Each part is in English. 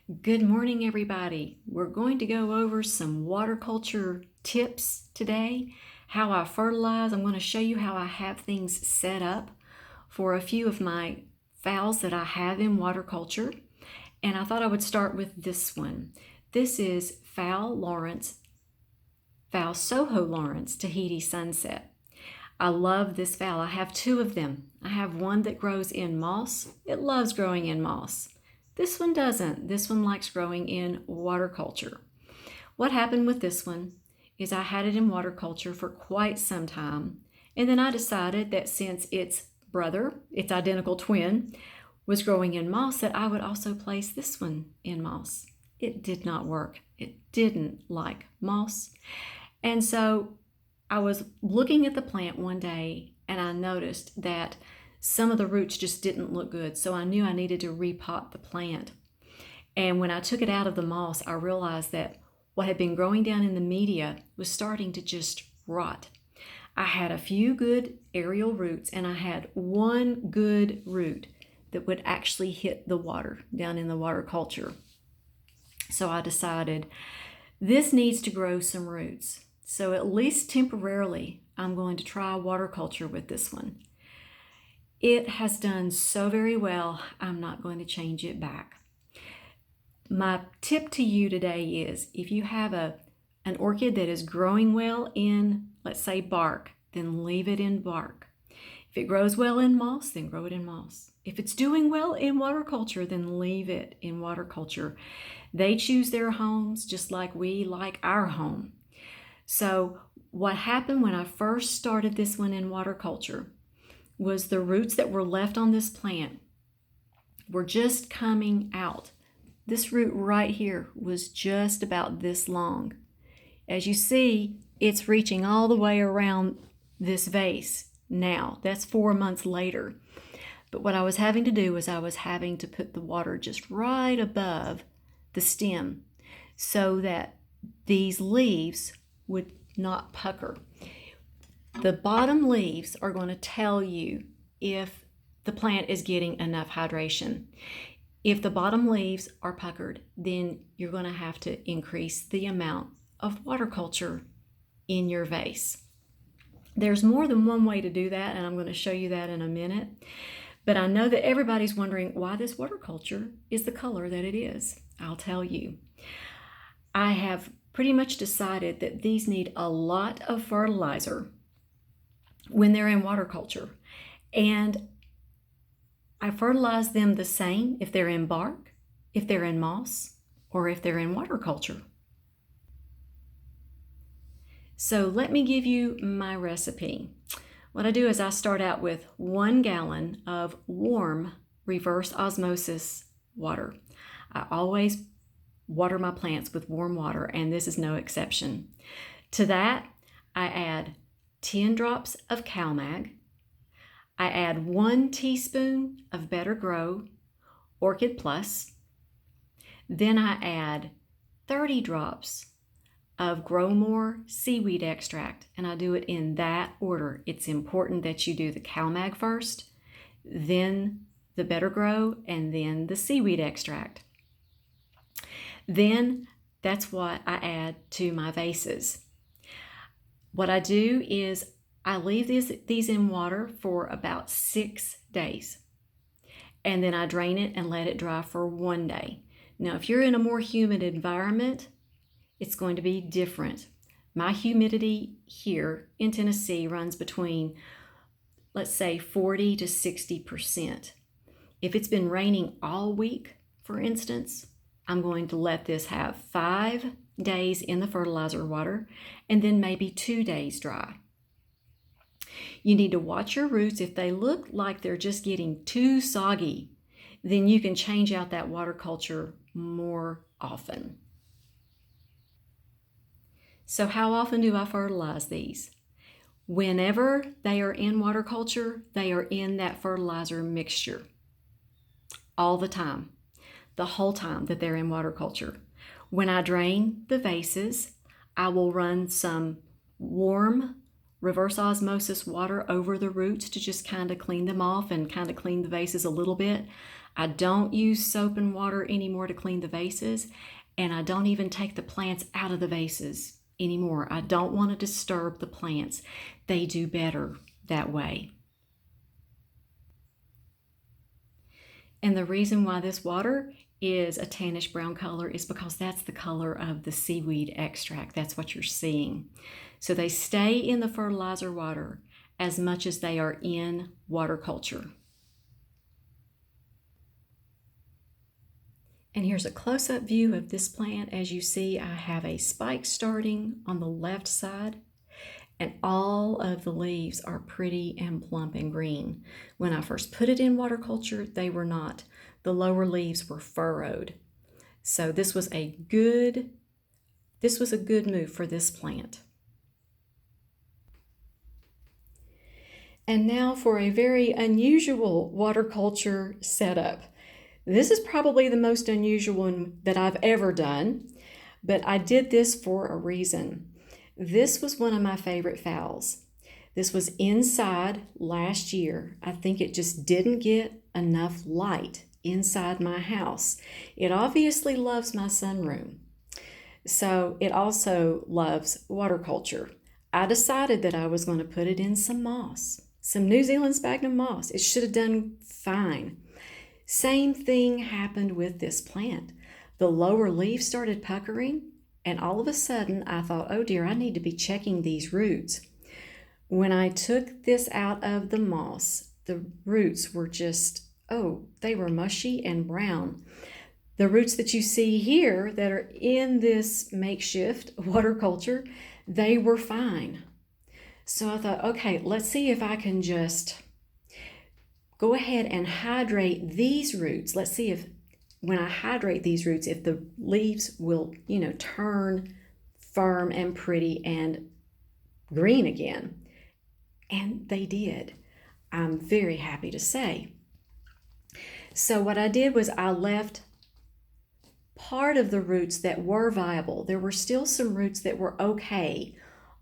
Good morning, everybody. We're going to go over some water culture tips today, how I fertilize. I'm going to show you how I have things set up for a few of my phals that I have in water culture. And I thought I would start with this one. This is Phal Soho Lawrence Tahiti Sunset. I love this phal. I have two of them. I have one that grows in moss. It loves growing in moss. This one doesn't. This one likes growing in water culture. What happened with this one is I had it in water culture for quite some time, and then I decided that since its brother, its identical twin, was growing in moss, that I would also place this one in moss. It did not work. It didn't like moss. And so I was looking at the plant one day and I noticed that some of the roots just didn't look good. So I knew I needed to repot the plant. And when I took it out of the moss, I realized that what had been growing down in the media was starting to just rot. I had a few good aerial roots and I had one good root that would actually hit the water down in the water culture. So I decided this needs to grow some roots. So at least temporarily, I'm going to try water culture with this one. It has done so very well, I'm not going to change it back. My tip to you today is if you have an orchid that is growing well in, let's say, bark, then leave it in bark. If it grows well in moss, then grow it in moss. If it's doing well in water culture, then leave it in water culture. They choose their homes just like we like our home. So what happened when I first started this one in water culture was the roots that were left on this plant were just coming out. This root right here was just about this long. As you see, it's reaching all the way around this vase now. That's 4 months later. But what I was having to do was I was having to put the water just right above the stem so that these leaves would not pucker. The bottom leaves are going to tell you if the plant is getting enough hydration. If the bottom leaves are puckered, then you're going to have to increase the amount of water culture in your vase. There's more than one way to do that, and I'm going to show you that in a minute. But I know that everybody's wondering why this water culture is the color that it is. I'll tell you. I have pretty much decided that these need a lot of fertilizer when they're in water culture. And I fertilize them the same if they're in bark, if they're in moss, or if they're in water culture. So let me give you my recipe. What I do is I start out with 1 gallon of warm reverse osmosis water. I always water my plants with warm water, and this is no exception. To that, I add 10 drops of CalMag. I add 1 teaspoon of Better Grow Orchid Plus. Then I add 30 drops of Grow More seaweed extract, and I do it in that order. It's important that you do the CalMag first, then the Better Grow, and then the seaweed extract. Then that's what I add to my vases. What I do is I leave these in water for about 6 days. And then I drain it and let it dry for 1 day. Now, if you're in a more humid environment, it's going to be different. My humidity here in Tennessee runs between, let's say, 40 to 60%. If it's been raining all week, for instance, I'm going to let this have 5 days in the fertilizer water and then maybe 2 days dry. You need to watch your roots. If they look like they're just getting too soggy, then you can change out that water culture more often. So how often do I fertilize these? Whenever they are in water culture, they are in that fertilizer mixture all the time. The whole time that they're in water culture. When I drain the vases, I will run some warm reverse osmosis water over the roots to just kind of clean them off and kind of clean the vases a little bit. I don't use soap and water anymore to clean the vases, and I don't even take the plants out of the vases anymore. I don't want to disturb the plants. They do better that way. And the reason why this water is a tannish brown color is because that's the color of the seaweed extract. That's what you're seeing. So they stay in the fertilizer water as much as they are in water culture. And here's a close-up view of this plant. As you see, I have a spike starting on the left side, and all of the leaves are pretty and plump and green. When I first put it in water culture, they were not. The lower leaves were furrowed. So this was a good move for this plant. And now for a very unusual water culture setup. This is probably the most unusual one that I've ever done, but I did this for a reason. This was one of my favorite phals. This was inside last year. I think it just didn't get enough light inside my house. It obviously loves my sunroom. So it also loves water culture. I decided that I was going to put it in some moss, some New Zealand sphagnum moss. It should have done fine. Same thing happened with this plant. The lower leaves started puckering, and all of a sudden I thought, oh dear, I need to be checking these roots. When I took this out of the moss, the roots were just, they were mushy and brown. The roots that you see here that are in this makeshift water culture, they were fine. So I thought, okay, let's see if I can just go ahead and hydrate these roots. Let's see if when I hydrate these roots, if the leaves will, turn firm and pretty and green again. And they did. I'm very happy to say. So what I did was I left part of the roots that were viable. There were still some roots that were okay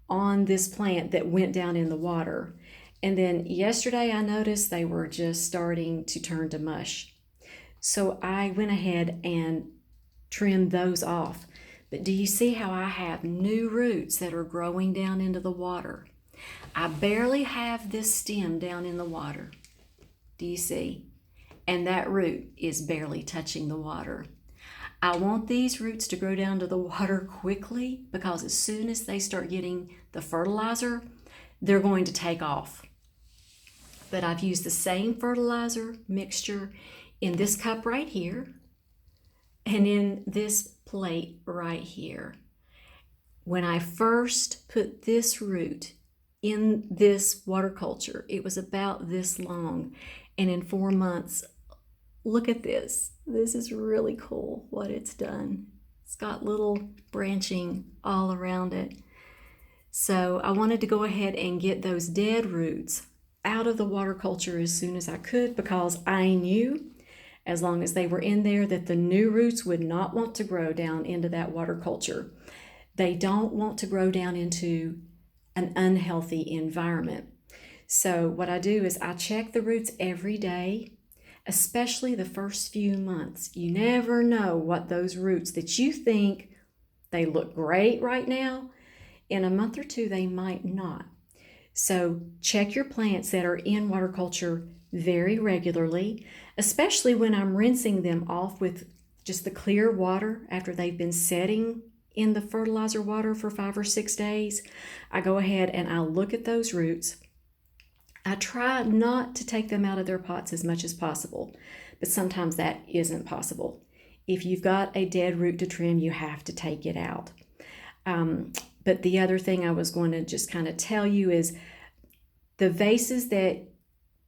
on this plant that went down in the water. And then yesterday I noticed they were just starting to turn to mush. So I went ahead and trimmed those off. But do you see how I have new roots that are growing down into the water? I barely have this stem down in the water. Do you see? And that root is barely touching the water. I want these roots to grow down to the water quickly because as soon as they start getting the fertilizer, they're going to take off. But I've used the same fertilizer mixture in this cup right here and in this plate right here. When I first put this root in this water culture, it was about this long. And in 4 months, look at this. This is really cool what it's done. It's got little branching all around it. So I wanted to go ahead and get those dead roots out of the water culture as soon as I could because I knew as long as they were in there that the new roots would not want to grow down into that water culture. They don't want to grow down into an unhealthy environment. So what I do is I check the roots every day, especially the first few months. You never know what those roots that you think they look great right now, in a month or two they might not. So check your plants that are in water culture very regularly, especially when I'm rinsing them off with just the clear water after they've been setting in the fertilizer water for 5 or 6 days. I go ahead and I look at those roots. I try not to take them out of their pots as much as possible, but sometimes that isn't possible. If you've got a dead root to trim, you have to take it out. But the other thing I was going to just kind of tell you is the vases that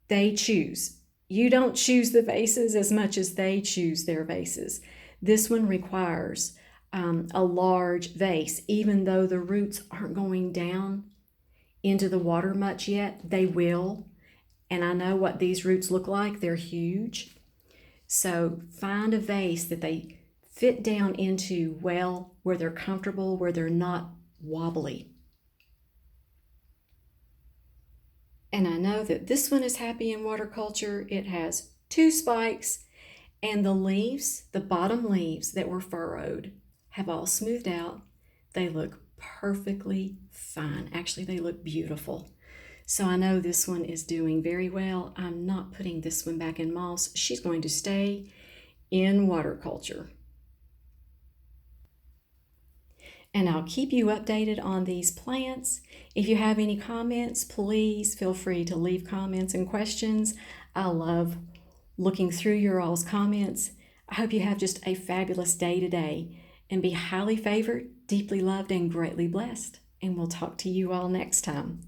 they choose. You don't choose the vases as much as they choose their vases. This one requires a large vase, even though the roots aren't going down into the water much yet. They will. And I know what these roots look like. They're huge. So find a vase that they fit down into well, where they're comfortable, where they're not wobbly. And I know that this one is happy in water culture. It has 2 spikes And the leaves, the bottom leaves that were furrowed, have all smoothed out. They look perfectly fine. Actually, they look beautiful. So I know this one is doing very well. I'm not putting this one back in moss. She's going to stay in water culture. And I'll keep you updated on these plants. If you have any comments, please feel free to leave comments and questions. I love looking through your all's comments. I hope you have just a fabulous day today and be highly favored, deeply loved, and greatly blessed. And we'll talk to you all next time.